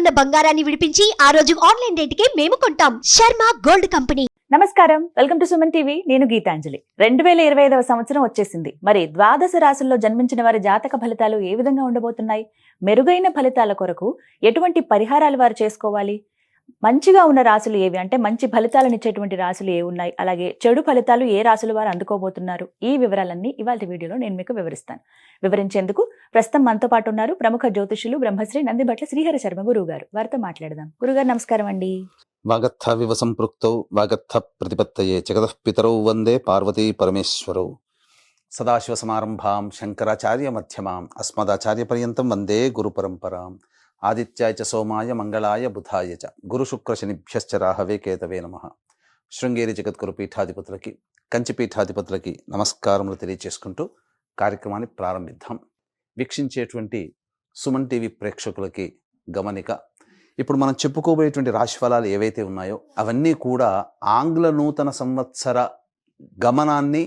ఉన్న బంగారాన్ని విడిపించి ఆ రోజు ఆన్లైన్ రేటుకే మేము కొంటాం. Sharma gold company. నమస్కారం, వెల్కమ్ టు సుమన్ టీవీ. నేను గీతాంజలి. 2025వ సంవత్సరం వచ్చేసింది. మరి ద్వాదశ రాశుల్లో జన్మించిన వారి జాతక ఫలితాలు ఏ విధంగా ఉండబోతున్నాయి? మెరుగైన ఫలితాల కొరకు ఎటువంటి పరిహారాలు వారు చేసుకోవాలి? మంచిగా ఉన్న రాశులు ఏవి, అంటే మంచి ఫలితాలను ఇచ్చేటువంటి రాశులు ఏ ఉన్నాయి, అలాగే చెడు ఫలితాలు ఏ రాశులు వారు అందుకోబోతున్నారు, ఈ వివరాలన్నీ ఇవాళ వీడియోలో నేను మీకు వివరిస్తాను. వివరించేందుకు ప్రస్తుతం మనతో పాటు ఉన్నారు ప్రముఖ జ్యోతిషులు బ్రహ్మశ్రీ నందిబట్ల శ్రీహరి శర్మ గురువు గారు. వారితో మాట్లాడదాం. గురుగారు నమస్కారం అండి. వాగర్థ వివ సంపృక్తౌ వాగర్థ ప్రతిపత్తయే జగతః పితరౌ వందే పార్వతీ పరమేశ్వరౌ. సదాశివ సమారంభాం శంకరాచార్య మధ్యమాం అస్మదాచార్య పర్యంతం వందే గురు పరంపరాం. ఆదిత్యాయ చ సోమాయ మంగళాయ బుధాయ చ గురు శుక్ర శనిభ్యశ్చ రాహవే కేతవే నమః. శృంగేరి జగద్గురు పీఠాధిపతులకి, కంచి పీఠాధిపతులకి నమస్కారములు తెలియజేసుకుంటూ కార్యక్రమాన్ని ప్రారంభిద్దాం. వీక్షించేటువంటి సుమన్ టీవీ ప్రేక్షకులకి గమనిక, ఇప్పుడు మనం చెప్పుకోబోయేటువంటి రాశి ఫలాలు ఏవైతే ఉన్నాయో అవన్నీ కూడా ఆంగ్ల నూతన సంవత్సర గమనాన్ని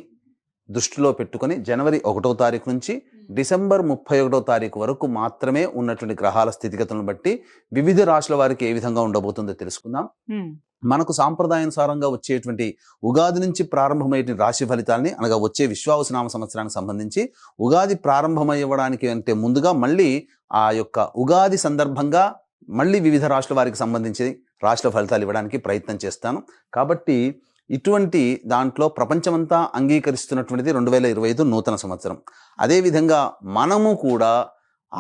దృష్టిలో పెట్టుకొని జనవరి 1వ తారీఖు నుంచి డిసెంబర్ 31వ తారీఖు వరకు మాత్రమే ఉన్నటువంటి గ్రహాల స్థితిగతులను బట్టి వివిధ రాశుల వారికి ఏ విధంగా ఉండబోతుందో తెలుసుకుందాం. మనకు సాంప్రదాయానుసారంగా వచ్చేటువంటి ఉగాది నుంచి ప్రారంభమయ్యే రాశి ఫలితాలని, అనగా వచ్చే విశ్వావసునామ సంవత్సరానికి సంబంధించి ఉగాది ప్రారంభమయ్యడానికి అంటే ముందుగా మళ్ళీ ఆ యొక్క ఉగాది సందర్భంగా మళ్ళీ వివిధ రాశుల వారికి సంబంధించి రాశుల ఫలితాలు ఇవ్వడానికి ప్రయత్నం చేస్తాను. కాబట్టి ఇటువంటి దాంట్లో ప్రపంచమంతా అంగీకరిస్తున్నటువంటిది 2025 నూతన సంవత్సరం. అదేవిధంగా మనము కూడా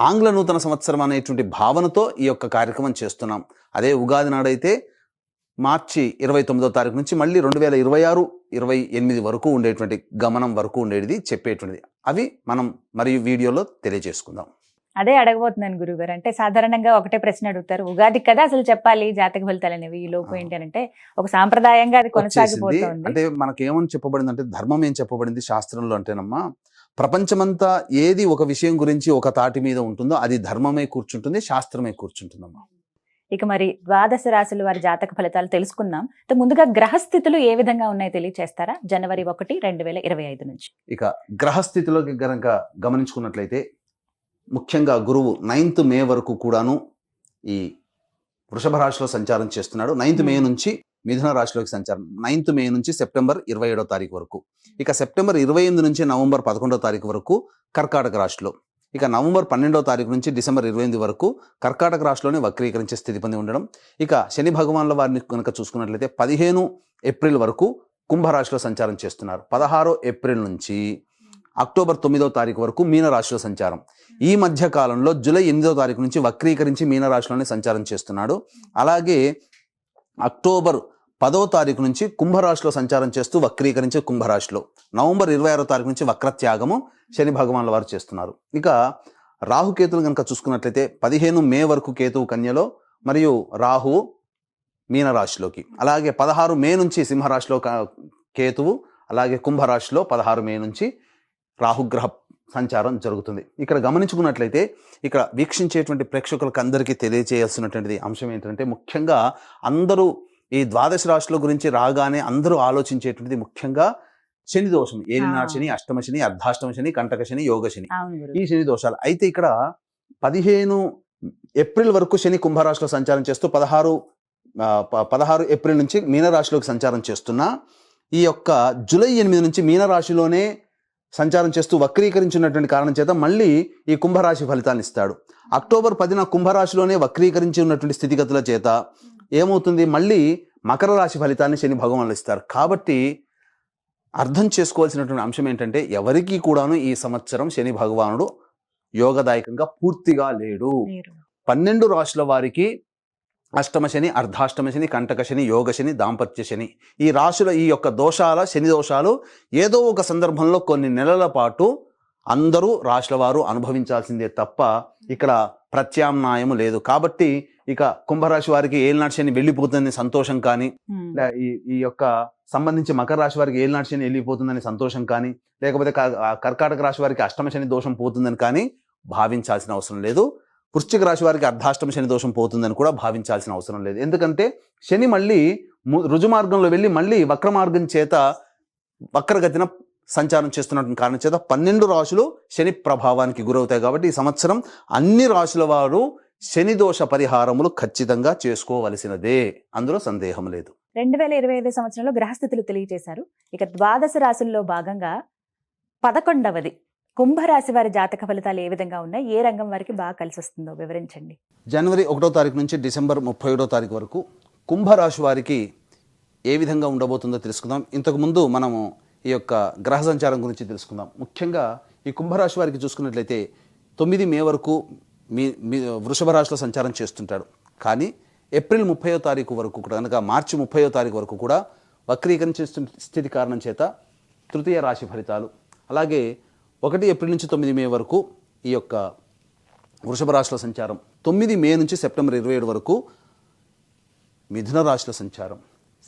ఆంగ్ల నూతన సంవత్సరం అనేటువంటి భావనతో ఈ యొక్క కార్యక్రమం చేస్తున్నాం. అదే ఉగాది నాడైతే మార్చి 29వ తారీఖు నుంచి మళ్ళీ 2026-28 వరకు ఉండేటువంటి గమనం వరకు ఉండేది చెప్పేటువంటిది. అవి మనం మరియు వీడియోలో తెలియజేసుకుందాం. అదే అడగబోతున్నాను గురుగారు. అంటే సాధారణంగా ఒకటే ప్రశ్న అడుగుతారు, ఉగాది కదా అసలు చెప్పాలి జాతక ఫలితాలు అనేవి, ఈ లోపు ఏంటి అంటే ఒక సాంప్రదాయంగా అది కొనసాగిపోతుంది. అంటే మనకేమని చెప్పబడింది అంటే, ధర్మం ఏం చెప్పబడింది శాస్త్రంలో అంటేనమ్మా, ప్రపంచమంతా ఏది ఒక విషయం గురించి ఒక తాటి మీద ఉంటుందో అది ధర్మమే కూర్చుంటుంది, శాస్త్రమే కూర్చుంటుందమ్మా. ఇక మరి ద్వాదశ రాశుల వారి జాతక ఫలితాలు తెలుసుకుందాం. ముందుగా గ్రహస్థితులు ఏ విధంగా ఉన్నాయో తెలియచేస్తారా? జనవరి 1, 2025 నుంచి. ఇక గ్రహస్థితిలోకి గనక గమనించుకున్నట్లయితే ముఖ్యంగా గురువు 9th మే వరకు కూడాను ఈ వృషభ రాశిలో సంచారం చేస్తున్నాడు. 9th మే నుంచి మిథున రాశిలోకి సంచారం, 9th మే నుంచి సెప్టెంబర్ 27వ తారీఖు వరకు. ఇక సెప్టెంబర్ 28 నుంచి నవంబర్ 11వ తారీఖు వరకు కర్కాటక రాశిలో. ఇక నవంబర్ 12వ తారీఖు నుంచి డిసెంబర్ 28 వరకు కర్కాటక రాశిలోనే వక్రీకరించే స్థితి పొంది ఉండడం. ఇక శని భగవాన్ల వారిని కనుక చూసుకున్నట్లయితే 15 ఏప్రిల్ వరకు కుంభరాశిలో సంచారం చేస్తున్నారు. 16 ఏప్రిల్ నుంచి అక్టోబర్ 9వ తారీఖు వరకు మీనరాశిలో సంచారం. ఈ మధ్య కాలంలో జూలై 8వ తారీఖు నుంచి వక్రీకరించి మీనరాశిలోనే సంచారం చేస్తున్నాడు. అలాగే అక్టోబర్ 10వ తారీఖు నుంచి కుంభరాశిలో సంచారం చేస్తూ వక్రీకరించి కుంభరాశిలో, నవంబర్ 26వ తారీఖు నుంచి వక్రత్యాగము శని భగవాన్ల వారు చేస్తున్నారు. ఇక రాహుకేతులు కనుక చూసుకున్నట్లయితే 15 మే వరకు కేతువు కన్యలో మరియు రాహువు మీనరాశిలోకి, అలాగే 16 మే నుంచి సింహరాశిలో కేతువు, అలాగే కుంభరాశిలో 16 మే నుంచి రాహుగ్రహ సంచారం జరుగుతుంది. ఇక్కడ గమనించుకున్నట్లయితే ఇక్కడ వీక్షించేటువంటి ప్రేక్షకులకు అందరికీ తెలియజేయాల్సినటువంటి అంశం ఏంటంటే, ముఖ్యంగా అందరూ ఈ ద్వాదశ రాశుల గురించి రాగానే అందరూ ఆలోచించేటువంటిది ముఖ్యంగా శని దోషం, ఏలినాడు శని, అష్టమ శని, అర్ధాష్టమ శని, కంటక శని, యోగ శని, ఈ శని దోషాలు. అయితే ఇక్కడ 15 ఏప్రిల్ వరకు శని కుంభరాశిలో సంచారం చేస్తూ 16 ఏప్రిల్ నుంచి మీనరాశిలోకి సంచారం చేస్తున్నా, ఈ యొక్క జూలై 8 నుంచి మీనరాశిలోనే సంచారం చేస్తూ వక్రీకరించినటువంటి కారణం చేత మళ్ళీ ఈ కుంభరాశి ఫలితాన్ని ఇస్తాడు. అక్టోబర్ 10న కుంభరాశిలోనే వక్రీకరించి ఉన్నటువంటి స్థితిగతుల చేత ఏమవుతుంది, మళ్ళీ మకర రాశి ఫలితాన్ని శని భగవానులు ఇస్తారు. కాబట్టి అర్థం చేసుకోవాల్సినటువంటి అంశం ఏంటంటే, ఎవరికి కూడాను ఈ సంవత్సరం శని భగవానుడు యోగదాయకంగా పూర్తిగా లేడు. 12 రాశుల వారికి అష్టమ శని, అర్ధాష్టమ శని, కంటక శని, యోగ శని, దాంపత్య శని, ఈ రాశుల ఈ యొక్క దోషాల శని దోషాలు ఏదో ఒక సందర్భంలో కొన్ని నెలల పాటు అందరూ రాశుల వారు అనుభవించాల్సిందే తప్ప ఇక్కడ ప్రత్యామ్నాయం లేదు. కాబట్టి ఇక కుంభరాశి వారికి ఏలినాటి శని వెళ్ళిపోతుందని సంతోషం కానీ, ఈ యొక్క సంబంధించి మకర రాశి వారికి ఏలినాటి శని వెళ్ళిపోతుందని సంతోషం కానీ, లేకపోతే కర్కాటక రాశి వారికి అష్టమ శని దోషం పోతుందని కానీ భావించాల్సిన అవసరం లేదు. వృశ్చిక రాశి వారికి అర్ధాష్టమ శని దోషం పోతుందని కూడా భావించాల్సిన అవసరం లేదు. ఎందుకంటే శని మళ్ళీ రుజుమార్గంలో వెళ్ళి మళ్ళీ వక్ర మార్గం చేత వక్రగతిన సంచారం చేస్తున్నటువంటి కారణం చేత 12 రాశులు శని ప్రభావానికి గురవుతాయి. కాబట్టి ఈ సంవత్సరం అన్ని రాశుల వారు శని దోష పరిహారములు ఖచ్చితంగా చేసుకోవలసినదే, అందులో సందేహం లేదు. 2025 సంవత్సరంలో గ్రహస్థితులు తెలియజేశారు. ఇక ద్వాదశ రాశుల్లో భాగంగా 11వది కుంభరాశి వారి జాతక ఫలితాలు ఏ విధంగా ఉన్నాయి, ఏ రంగం వారికి బాగా కలిసి వస్తుందో వివరించండి. జనవరి 1వ తారీఖు నుంచి డిసెంబర్ 31వ తారీఖు వరకు కుంభరాశి వారికి ఏ విధంగా ఉండబోతుందో తెలుసుకుందాం. ఇంతకుముందు మనము ఈ యొక్క గ్రహ సంచారం గురించి తెలుసుకుందాం. ముఖ్యంగా ఈ కుంభరాశి వారికి చూసుకున్నట్లయితే 9 మే వరకు మీ వృషభ రాశిలో సంచారం చేస్తుంటాడు. కానీ ఏప్రిల్ 30వ తారీఖు వరకు కూడా కనుక మార్చి 30వ తారీఖు వరకు కూడా వక్రీకరించే స్థితి కారణం చేత తృతీయ రాశి ఫలితాలు, అలాగే 1 ఏప్రిల్ నుంచి 9 మే వరకు ఈ యొక్క వృషభ రాశిలో సంచారం, 9 మే నుంచి సెప్టెంబర్ 27 వరకు మిథున రాశిలో సంచారం,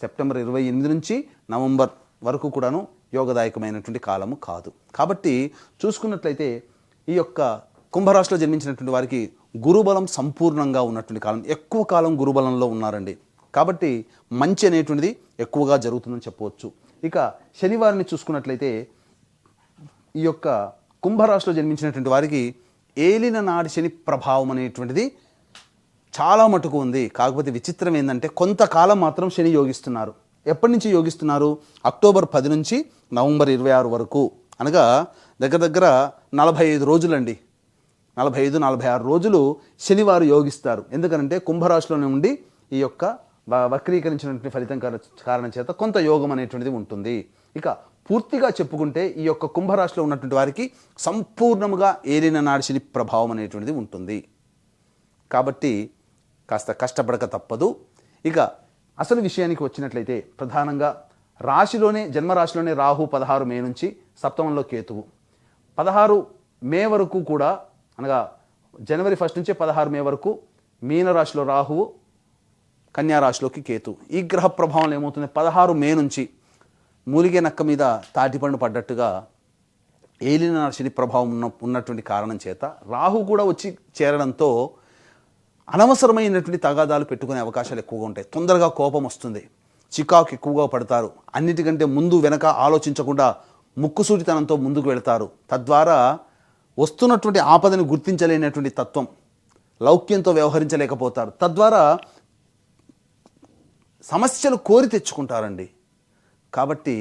సెప్టెంబర్ 28 నుంచి నవంబర్ వరకు కూడాను యోగదాయకమైనటువంటి కాలము కాదు. కాబట్టి చూసుకున్నట్లయితే ఈ యొక్క కుంభరాశిలో జన్మించినటువంటి వారికి గురుబలం సంపూర్ణంగా ఉన్నటువంటి కాలం, ఎక్కువ కాలం గురుబలంలో ఉన్నారండి. కాబట్టి మంచి అనేటువంటిది ఎక్కువగా జరుగుతుందని చెప్పవచ్చు. ఇక శనివారిని చూసుకున్నట్లయితే ఈ యొక్క కుంభరాశిలో జన్మించినటువంటి వారికి ఏలిన నాడి శని ప్రభావం అనేటువంటిది చాలా మటుకు ఉంది. కాకపోతే విచిత్రం ఏంటంటే కొంతకాలం మాత్రం శని యోగిస్తున్నారు. ఎప్పటి నుంచి యోగిస్తున్నారు? అక్టోబర్ 10 నుంచి నవంబర్ 26 వరకు, అనగా దగ్గర దగ్గర 45 రోజులండి. 45-46 రోజులు శనివారు యోగిస్తారు. ఎందుకంటే కుంభరాశిలోనే ఉండి ఈ యొక్క వక్రీకరించినటువంటి ఫలితం కారణం చేత కొంత యోగం అనేటువంటిది ఉంటుంది. ఇక పూర్తిగా చెప్పుకుంటే ఈ యొక్క కుంభరాశిలో ఉన్నటువంటి వారికి సంపూర్ణముగా ఏలిన నాడి శని ప్రభావం అనేటువంటిది ఉంటుంది. కాబట్టి కాస్త కష్టపడక తప్పదు. ఇక అసలు విషయానికి వచ్చినట్లయితే ప్రధానంగా రాశిలోనే జన్మరాశిలోనే రాహు 16 మే నుంచి సప్తమంలో కేతువు, 16 మే వరకు కూడా అనగా జనవరి 1 నుంచి 16 మే వరకు మీనరాశిలో రాహువు, కన్యారాశిలోకి కేతు. ఈ గ్రహ ప్రభావం ఏమవుతుంది? 16 మే నుంచి మూలిగే నక్క మీద తాటిపండు పడ్డట్టుగా ఏలిన శని ప్రభావం ఉన్నటువంటి కారణం చేత రాహు కూడా వచ్చి చేరడంతో అనవసరమైనటువంటి తగాదాలు పెట్టుకునే అవకాశాలు ఎక్కువగా ఉంటాయి. తొందరగా కోపం వస్తుంది, చికాకు ఎక్కువగా పడతారు, అన్నిటికంటే ముందు వెనక ఆలోచించకుండా ముక్కుసూటితనంతో ముందుకు వెళతారు. తద్వారా వస్తున్నటువంటి ఆపదని గుర్తించలేనటువంటి తత్వం, లౌక్యంతో వ్యవహరించలేకపోతారు. తద్వారా సమస్యలు కోరి తెచ్చుకుంటారండి. కాబట్టి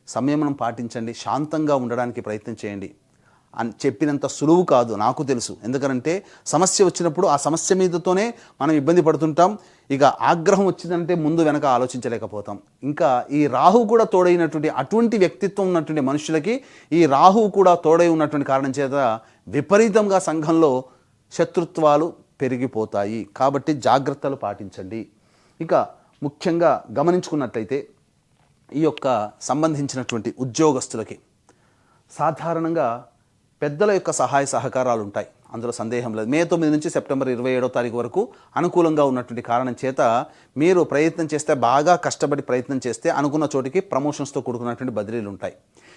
సంయమనం పాటించండి, శాంతంగా ఉండడానికి ప్రయత్నం చేయండి. చెప్పినంత సులువు కాదు, నాకు తెలుసు. ఎందుకంటే సమస్య వచ్చినప్పుడు ఆ సమస్య మీదతోనే మనం ఇబ్బంది పడుతుంటాం. ఇక ఆగ్రహం వచ్చిందంటే ముందు వెనక ఆలోచించలేకపోతాం. ఇంకా ఈ రాహు కూడా తోడైనటువంటి అటువంటి వ్యక్తిత్వం ఉన్నటువంటి మనుషులకి ఈ రాహు కూడా తోడై ఉన్నటువంటి కారణం చేత విపరీతంగా సంఘంలో శత్రుత్వాలు పెరిగిపోతాయి. కాబట్టి జాగ్రత్తలు పాటించండి. ఇక ముఖ్యంగా గమనించుకున్నట్లయితే ఈ యొక్క సంబంధించినటువంటి ఉద్యోగస్తులకి సాధారణంగా పెద్దల యొక్క సహాయ సహకారాలు ఉంటాయి, అందులో సందేహం లేదు. మే 9 నుంచి సెప్టెంబర్ 27వ తారీఖు వరకు అనుకూలంగా ఉన్నటువంటి కారణం చేత మీరు ప్రయత్నం చేస్తే, బాగా కష్టపడి ప్రయత్నం చేస్తే అనుకున్న చోటికి ప్రమోషన్స్తో కూడుకున్నటువంటి బదిలీలు ఉంటాయి.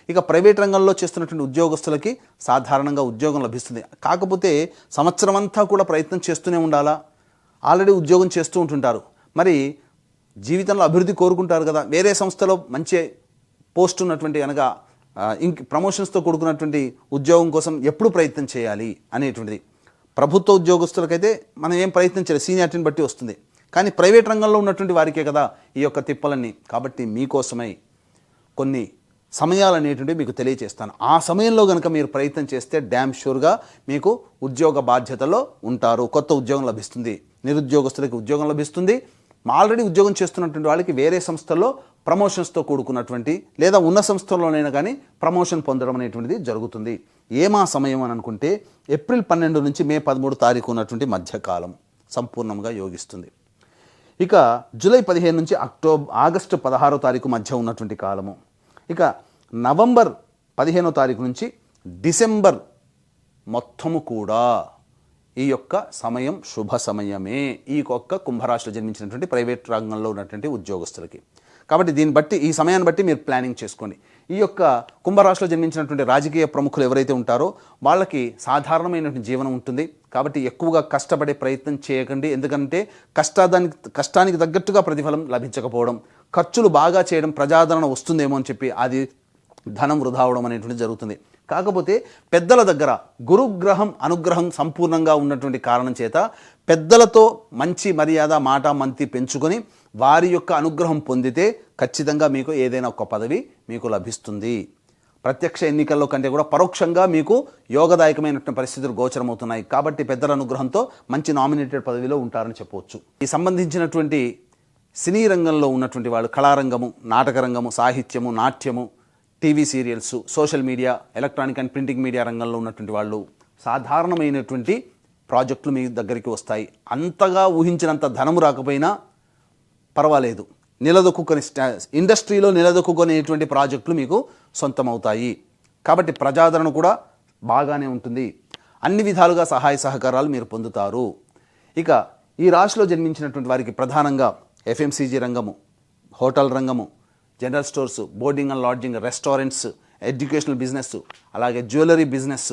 ఇక ప్రైవేట్ రంగంలో చేస్తున్నటువంటి ఉద్యోగస్తులకి సాధారణంగా ఉద్యోగం లభిస్తుంది. కాకపోతే సంవత్సరం అంతా కూడా ప్రయత్నం చేస్తూనే ఉండాలా? ఆల్రెడీ ఉద్యోగం చేస్తూ ఉంటుంటారు, మరి జీవితంలో అభివృద్ధి కోరుకుంటారు కదా, వేరే సంస్థలో మంచి పోస్ట్ ఉన్నటువంటి అనగా ప్రమోషన్స్తో కూడుకున్నటువంటి ఉద్యోగం కోసం ఎప్పుడు ప్రయత్నం చేయాలి అనేటువంటిది. ప్రభుత్వ ఉద్యోగస్తులకైతే మనం ఏం ప్రయత్నం చేయాలి, సీనియారిటీని బట్టి వస్తుంది. కానీ ప్రైవేట్ రంగంలో ఉన్నటువంటి వారికే కదా ఈ యొక్క తిప్పలన్నీ. కాబట్టి మీకోసమై కొన్ని సమయాలు అనేటువంటివి మీకు తెలియజేస్తాను. ఆ సమయంలో కనుక మీరు ప్రయత్నం చేస్తే డ్యామ్ షూర్గా మీకు ఉద్యోగ బాధ్యతలో ఉంటారు, కొత్త ఉద్యోగం లభిస్తుంది. నిరుద్యోగస్తులకి ఉద్యోగం లభిస్తుంది. ఆల్రెడీ ఉద్యోగం చేస్తున్నటువంటి వాళ్ళకి వేరే సంస్థల్లో ప్రమోషన్స్తో కూడుకున్నటువంటి లేదా ఉన్న సంస్థల్లోనైనా కానీ ప్రమోషన్ పొందడం అనేటువంటిది జరుగుతుంది. ఏమా సమయం అని అనుకుంటే ఏప్రిల్ 12 నుంచి మే 13 తారీఖు ఉన్నటువంటి మధ్యకాలం సంపూర్ణంగా యోగిస్తుంది. ఇక జూలై 15 నుంచి ఆగస్టు 16వ తారీఖు మధ్య ఉన్నటువంటి కాలము. ఇక నవంబర్ 15వ తారీఖు నుంచి డిసెంబర్ మొత్తము కూడా ఈ యొక్క సమయం శుభ సమయమే ఈ యొక్క కుంభరాశిలో జన్మించినటువంటి ప్రైవేట్ రంగంలో ఉన్నటువంటి ఉద్యోగస్తులకి. కాబట్టి దీన్ని బట్టి, ఈ సమయాన్ని బట్టి మీరు ప్లానింగ్ చేసుకోండి. ఈ యొక్క కుంభరాశిలో జన్మించినటువంటి రాజకీయ ప్రముఖులు ఎవరైతే ఉంటారో వాళ్ళకి సాధారణమైనటువంటి జీవనం ఉంటుంది. కాబట్టి ఎక్కువగా కష్టపడే ప్రయత్నం చేయకండి. ఎందుకంటే కష్టానికి తగ్గట్టుగా ప్రతిఫలం లభించకపోవడం, ఖర్చులు బాగా చేయడం, ప్రజాదరణ వస్తుందేమో అని చెప్పి అది ధనం వృధా అవడం అనేటువంటి జరుగుతుంది. కాకపోతే పెద్దల దగ్గర గురుగ్రహం అనుగ్రహం సంపూర్ణంగా ఉన్నటువంటి కారణం చేత పెద్దలతో మంచి మర్యాద మాట మంతి పెంచుకొని వారి యొక్క అనుగ్రహం పొందితే ఖచ్చితంగా మీకు ఏదైనా ఒక పదవి మీకు లభిస్తుంది. ప్రత్యక్ష ఎన్నికల్లో కంటే కూడా పరోక్షంగా మీకు యోగదాయకమైనటువంటి పరిస్థితులు గోచరమవుతున్నాయి. కాబట్టి పెద్దల అనుగ్రహంతో మంచి నామినేటెడ్ పదవిలో ఉంటారని చెప్పవచ్చు. ఈ సంబంధించినటువంటి సినీ రంగంలో ఉన్నటువంటి వాళ్ళు, కళారంగము, నాటక రంగము, సాహిత్యము, నాట్యము, TV serials, social media, electronic and printing media రంగంలో ఉన్నటువంటి వాళ్ళు సాధారణమైనటువంటి ప్రాజెక్టులు మీ దగ్గరికి వస్తాయి. అంతగా ఊహించినంత ధనము రాకపోయినా పర్వాలేదు, నిలదొక్కుని ఇండస్ట్రీలో నిలదొక్కునేటువంటి ప్రాజెక్టులు మీకు సొంతమవుతాయి. కాబట్టి ప్రజాదరణ కూడా బాగానే ఉంటుంది. అన్ని విధాలుగా సహాయ సహకారాలు మీరు పొందుతారు. ఇక ఈ రాశిలో జన్మించినటువంటి వారికి ప్రధానంగా ఎఫ్ఎంసీజీ రంగము, హోటల్ రంగము, general stores, boarding and lodging, restaurants, educational business, అలాగే జ్యువెలరీ బిజినెస్,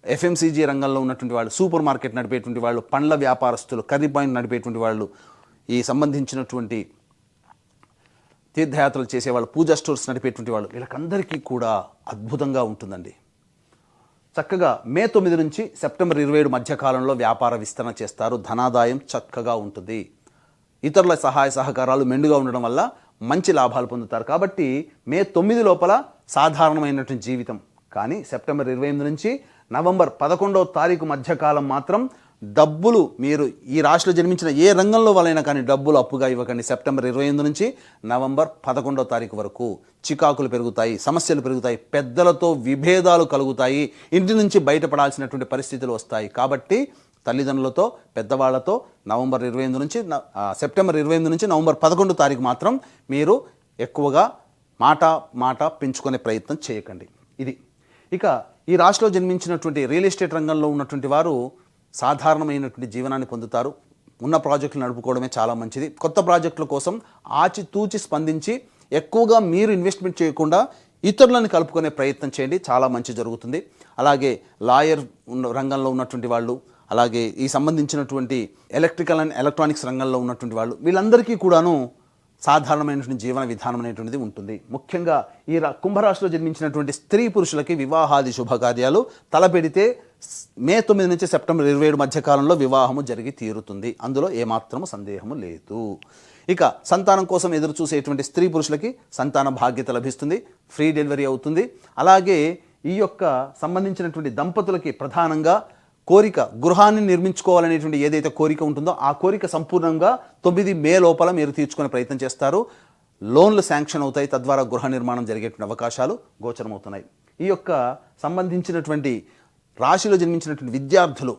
ఎఫ్ఎంసీజీ రంగంలో ఉన్నటువంటి వాళ్ళు, సూపర్ మార్కెట్ నడిపేటువంటి వాళ్ళు, పండ్ల వ్యాపారస్తులు, కర్రీ పాయింట్ నడిపేటువంటి వాళ్ళు, ఈ సంబంధించినటువంటి తీర్థయాత్రలు చేసేవాళ్ళు, పూజా స్టోర్స్ నడిపేటువంటి వాళ్ళు, వీళ్ళకందరికీ కూడా అద్భుతంగా ఉంటుందండి. చక్కగా మే 9 నుంచి సెప్టెంబర్ 27 మధ్యకాలంలో వ్యాపార విస్తరణ చేస్తారు. ధనాదాయం చక్కగా ఉంటుంది. ఇతరుల సహాయ సహకారాలు మెండుగా ఉండడం వల్ల మంచి లాభాలు పొందుతారు. కాబట్టి మే 9 లోపల సాధారణమైనటువంటి జీవితం. కానీ సెప్టెంబర్ 28 నుంచి నవంబర్ 11వ తారీఖు మధ్యకాలం మాత్రం డబ్బులు, మీరు ఈ రాశిలో జన్మించిన ఏ రంగంలో వాళ్ళైనా కానీ డబ్బులు అప్పుగా ఇవ్వకండి. సెప్టెంబర్ 28 నుంచి నవంబర్ 11వ తారీఖు వరకు చికాకులు పెరుగుతాయి, సమస్యలు పెరుగుతాయి, పెద్దలతో విభేదాలు కలుగుతాయి, ఇంటి నుంచి బయటపడాల్సినటువంటి పరిస్థితులు వస్తాయి. కాబట్టి తల్లిదండ్రులతో, పెద్దవాళ్లతో సెప్టెంబర్ 28 నుంచి నవంబర్ 11 తారీఖు మాత్రం మీరు ఎక్కువగా మాట పెంచుకునే ప్రయత్నం చేయకండి. ఇది. ఇక ఈ రాశిలో జన్మించినటువంటి రియల్ ఎస్టేట్ రంగంలో ఉన్నటువంటి వారు సాధారణమైనటువంటి జీవనాన్ని పొందుతారు. ఉన్న ప్రాజెక్టులు నడుపుకోవడమే చాలా మంచిది. కొత్త ప్రాజెక్టుల కోసం ఆచితూచి స్పందించి ఎక్కువగా మీరు ఇన్వెస్ట్మెంట్ చేయకుండా ఇతరులను కలుపుకునే ప్రయత్నం చేయండి, చాలా మంచి జరుగుతుంది. అలాగే లాయర్ రంగంలో ఉన్నటువంటి వాళ్ళు, అలాగే ఈ సంబంధించినటువంటి ఎలక్ట్రికల్ అండ్ ఎలక్ట్రానిక్స్ రంగంలో ఉన్నటువంటి వాళ్ళు, వీళ్ళందరికీ కూడాను సాధారణమైనటువంటి జీవన విధానం అనేటువంటిది ఉంటుంది. ముఖ్యంగా ఈ కుంభరాశిలో జన్మించినటువంటి స్త్రీ పురుషులకి వివాహాది శుభకార్యాలు తలపెడితే మే 9 నుంచి సెప్టెంబర్ 27 మధ్యకాలంలో వివాహము జరిగి తీరుతుంది. అందులో ఏమాత్రము సందేహము లేదు. ఇక సంతానం కోసం ఎదురు చూసేటువంటి స్త్రీ పురుషులకి సంతాన భాగ్యత లభిస్తుంది, ఫ్రీ డెలివరీ అవుతుంది. అలాగే ఈ యొక్క సంబంధించినటువంటి దంపతులకి ప్రధానంగా కోరిక, గృహాన్ని నిర్మించుకోవాలనేటువంటి ఏదైతే కోరిక ఉంటుందో ఆ కోరిక సంపూర్ణంగా 9 మే లోపల మీరు తీర్చుకునే ప్రయత్నం చేస్తారు. లోన్లు శాంక్షన్ అవుతాయి, తద్వారా గృహ నిర్మాణం జరిగేటువంటి అవకాశాలు గోచరమవుతున్నాయి. ఈ యొక్క సంబంధించినటువంటి రాశిలో జన్మించినటువంటి విద్యార్థులు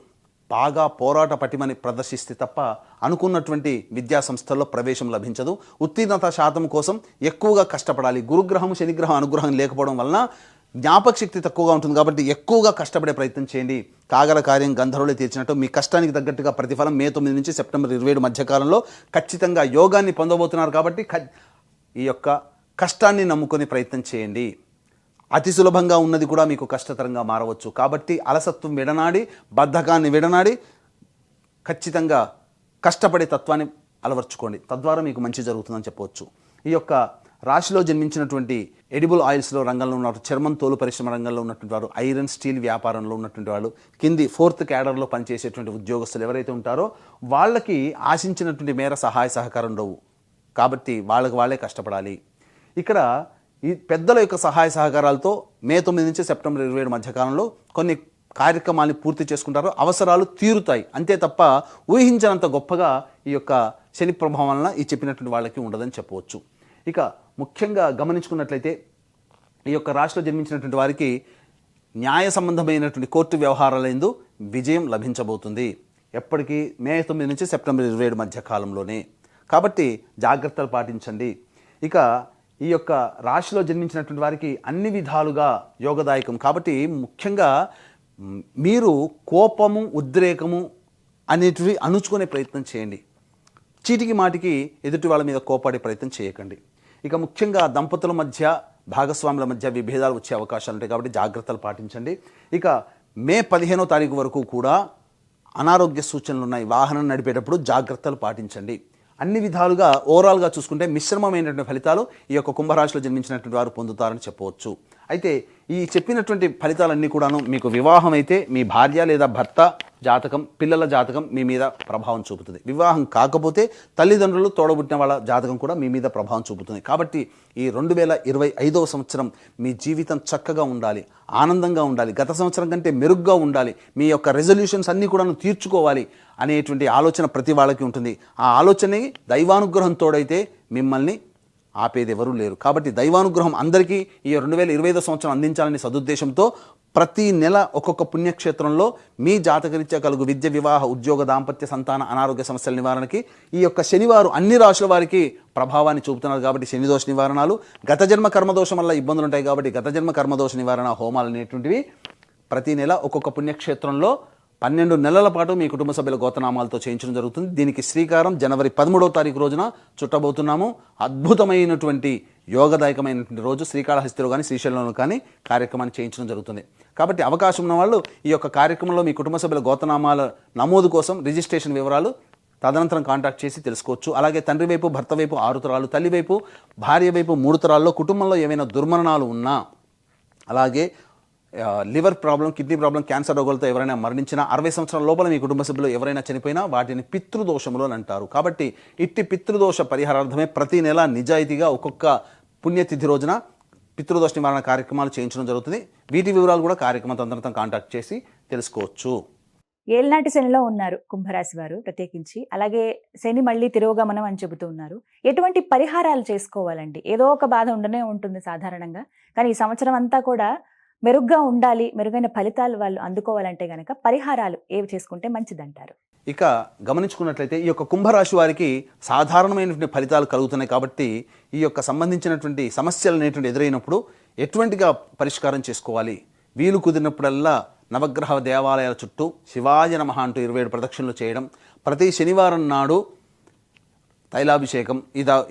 బాగా పోరాట పటిమని ప్రదర్శిస్తే తప్ప అనుకున్నటువంటి విద్యా సంస్థల్లో ప్రవేశం లభించదు. ఉత్తీర్ణత శాతం కోసం ఎక్కువగా కష్టపడాలి. గురుగ్రహం, శనిగ్రహం అనుగ్రహం లేకపోవడం వలన జ్ఞాపక శక్తి తక్కువగా ఉంటుంది. కాబట్టి ఎక్కువగా కష్టపడే ప్రయత్నం చేయండి. కాగల కార్యం గంధర్వులే తీర్చినట్టు మీ కష్టానికి తగ్గట్టుగా ప్రతిఫలం మే 9 నుంచి సెప్టెంబర్ 27 మధ్యకాలంలో ఖచ్చితంగా యోగాన్ని పొందబోతున్నారు. కాబట్టి ఈ యొక్క కష్టాన్ని నమ్ముకొని ప్రయత్నం చేయండి. అతి సులభంగా ఉన్నది కూడా మీకు కష్టతరంగా మారవచ్చు. కాబట్టి అలసత్వం విడనాడి, బద్ధకాన్ని విడనాడి ఖచ్చితంగా కష్టపడే తత్వాన్ని అలవర్చుకోండి. తద్వారా మీకు మంచి జరుగుతుందని చెప్పవచ్చు. ఈ యొక్క రాశిలో జన్మించినటువంటి ఎడిబుల్ ఆయిల్స్లో రంగంలో ఉన్న చర్మం తోలు పరిశ్రమ రంగంలో ఉన్నటువంటి వారు, ఐరన్ స్టీల్ వ్యాపారంలో ఉన్నటువంటి వాళ్ళు, కింది 4th క్యాడర్లో పనిచేసేటువంటి ఉద్యోగస్తులు ఎవరైతే ఉంటారో వాళ్ళకి ఆశించినటువంటి మేర సహాయ సహకారం ఉండవు. కాబట్టి వాళ్ళే కష్టపడాలి. ఇక్కడ ఈ పెద్దల యొక్క సహాయ సహకారాలతో మే 9 నుంచి సెప్టెంబర్ 27 మధ్యకాలంలో కొన్ని కార్యక్రమాన్ని పూర్తి చేసుకుంటారు. అవసరాలు తీరుతాయి. అంతే తప్ప ఊహించినంత గొప్పగా ఈ యొక్క శని ప్రభావం వలన ఈ చెప్పినటువంటి వాళ్ళకి ఉండదని చెప్పవచ్చు. ఇక ముఖ్యంగా గమనించుకున్నట్లయితే ఈ యొక్క రాశిలో జన్మించినటువంటి వారికి న్యాయ సంబంధమైనటువంటి కోర్టు వ్యవహారాలందు విజయం లభించబోతుంది. ఎప్పటికీ మే 9 నుంచి సెప్టెంబర్ 27 మధ్య కాలంలోనే. కాబట్టి జాగ్రత్తలు పాటించండి. ఇక ఈ యొక్క రాశిలో జన్మించినటువంటి వారికి అన్ని విధాలుగా యోగదాయకం. కాబట్టి ముఖ్యంగా మీరు కోపము, ఉద్రేకము అనేటివి అణుచుకునే ప్రయత్నం చేయండి. చీటికి మాటికి ఎదుటి వాళ్ళ మీద కోపాడే ప్రయత్నం చేయకండి. ఇక ముఖ్యంగా దంపతుల మధ్య, భాగస్వాముల మధ్య విభేదాలు వచ్చే అవకాశాలు ఉంటాయి. కాబట్టి జాగ్రత్తలు పాటించండి. ఇక మే 15వ తారీఖు వరకు కూడా అనారోగ్య సూచనలు ఉన్నాయి. వాహనం నడిపేటప్పుడు జాగ్రత్తలు పాటించండి. అన్ని విధాలుగా ఓవరాల్గా చూసుకుంటే మిశ్రమమైనటువంటి ఫలితాలు ఈ యొక్క కుంభరాశిలో జన్మించినటువంటి వారు పొందుతారని చెప్పవచ్చు. అయితే ఈ చెప్పినటువంటి ఫలితాలన్నీ కూడాను మీకు వివాహం అయితే మీ భార్య లేదా భర్త జాతకం, పిల్లల జాతకం మీ మీద ప్రభావం చూపుతుంది. వివాహం కాకపోతే తల్లిదండ్రులు, తోడబుట్టిన వాళ్ళ జాతకం కూడా మీ మీద ప్రభావం చూపుతుంది. కాబట్టి ఈ 2025వ సంవత్సరం మీ జీవితం చక్కగా ఉండాలి, ఆనందంగా ఉండాలి, గత సంవత్సరం కంటే మెరుగ్గా ఉండాలి, మీ యొక్క రెజల్యూషన్స్ అన్నీ కూడా తీర్చుకోవాలి అనేటువంటి ఆలోచన ప్రతి వాళ్ళకి ఉంటుంది. ఆ ఆలోచన దైవానుగ్రహం తోడైతే మిమ్మల్ని ఆపేది ఎవరూ లేరు. కాబట్టి దైవానుగ్రహం అందరికీ ఈ 2025 సంవత్సరం అందించాలనే సదుద్దేశంతో ప్రతి నెల ఒక్కొక్క పుణ్యక్షేత్రంలో మీ జాతకరీత్యా కలుగు విద్య, వివాహ, ఉద్యోగ, దాంపత్య, సంతాన, అనారోగ్య సమస్యల నివారణకి ఈ యొక్క శనివారం అన్ని రాశుల వారికి ప్రభావాన్ని చూపుతున్నారు. కాబట్టి శనిదోష నివారణలు, గత జన్మ కర్మదోషం వల్ల ఇబ్బందులు ఉంటాయి కాబట్టి గత జన్మ కర్మదోష నివారణ హోమాలు అనేటువంటివి ప్రతి నెల ఒక్కొక్క పుణ్యక్షేత్రంలో 12 నెలల పాటు మీ కుటుంబ సభ్యుల గోత్రనామాలతో చేయించడం జరుగుతుంది. దీనికి శ్రీకారం జనవరి 13వ తారీఖు రోజున చుట్టబోతున్నాము. అద్భుతమైనటువంటి యోగదాయకమైనటువంటి రోజు శ్రీకాళహస్తిలో కానీ శ్రీశైలంలో కానీ కార్యక్రమాన్ని చేయించడం జరుగుతుంది. కాబట్టి అవకాశం ఉన్న వాళ్ళు ఈ యొక్క కార్యక్రమంలో మీ కుటుంబ సభ్యుల గోత్రనామాల నమోదు కోసం రిజిస్ట్రేషన్ వివరాలు తదనంతరం కాంటాక్ట్ చేసి తెలుసుకోవచ్చు. అలాగే తండ్రి వైపు, భర్త వైపు 6 తరాలు, తల్లి వైపు, భార్య వైపు 3 తరాల్లో కుటుంబంలో ఏవైనా దుర్మరణాలు ఉన్నా, అలాగే liver problem, kidney problem, cancer రోగులతో ఎవరైనా మరణించినా, 60 సంవత్సరాల లోపల మీ కుటుంబ సభ్యులు ఎవరైనా చనిపోయినా వాటిని పితృదోషములు అని అంటారు. కాబట్టి ఇట్టి పితృదోష పరిహారార్థమే ప్రతి నెల నిజాయితీగా ఒక్కొక్క పుణ్యతిథి రోజున పితృదోష నివారణ కార్యక్రమాలు చేయించడం జరుగుతుంది. వీటి వివరాలు కూడా కార్యక్రమం తదనంతరం కాంటాక్ట్ చేసి తెలుసుకోవచ్చు. ఏళ్ళనాటి శనిలో ఉన్నారు కుంభరాశి వారు ప్రత్యేకించి. అలాగే శని మళ్ళీ తిరోగమనం అని చెబుతూ ఉన్నారు. ఎటువంటి పరిహారాలు చేసుకోవాలండి? ఏదో ఒక బాధ ఉండనే ఉంటుంది సాధారణంగా, కానీ ఈ సంవత్సరం అంతా కూడా మెరుగ్గా ఉండాలి, మెరుగైన ఫలితాలు వాళ్ళు అందుకోవాలంటే గనక పరిహారాలు ఏవి చేసుకుంటే మంచిదంటారు? ఇక గమనించుకున్నట్లయితే ఈ యొక్క కుంభరాశి వారికి సాధారణమైనటువంటి ఫలితాలు కలుగుతున్నాయి. కాబట్టి ఈ యొక్క సంబంధించినటువంటి సమస్యలు అనేటువంటి ఎదురైనప్పుడు ఎటువంటిగా పరిష్కారం చేసుకోవాలి? వీలు కుదిరినప్పుడల్లా నవగ్రహ దేవాలయాల చుట్టూ శివాయ నమః అంటూ 27 ప్రదక్షిణలు చేయడం, ప్రతి శనివారం నాడు తైలాభిషేకం,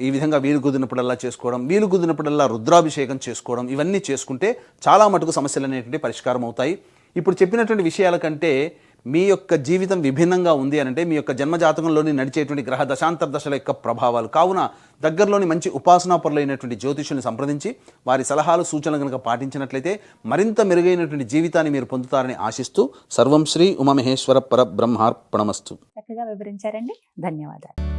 ఈ విధంగా వీలు కుదిరినప్పుడల్లా చేసుకోవడం, వీలు కుదిరినప్పుడల్లా రుద్రాభిషేకం చేసుకోవడం, ఇవన్నీ చేసుకుంటే చాలా మటుకు సమస్యలు అనేటువంటి పరిష్కారం అవుతాయి. ఇప్పుడు చెప్పినటువంటి విషయాల కంటే మీ యొక్క జీవితం విభిన్నంగా ఉంది అనంటే మీ యొక్క జన్మజాతకంలోని నడిచేటువంటి గ్రహ దశాంతర దశల యొక్క ప్రభావాలు. కావున దగ్గరలోని మంచి ఉపాసనా పరులైనటువంటి జ్యోతిషుల్ని సంప్రదించి వారి సలహాలు, సూచనలు కనుక పాటించినట్లయితే మరింత మెరుగైనటువంటి జీవితాన్ని మీరు పొందుతారని ఆశిస్తూ సర్వం శ్రీ ఉమామహేశ్వర పరబ్రహ్మార్పణమస్తు. చక్కగా వివరించారండి, ధన్యవాదాలు.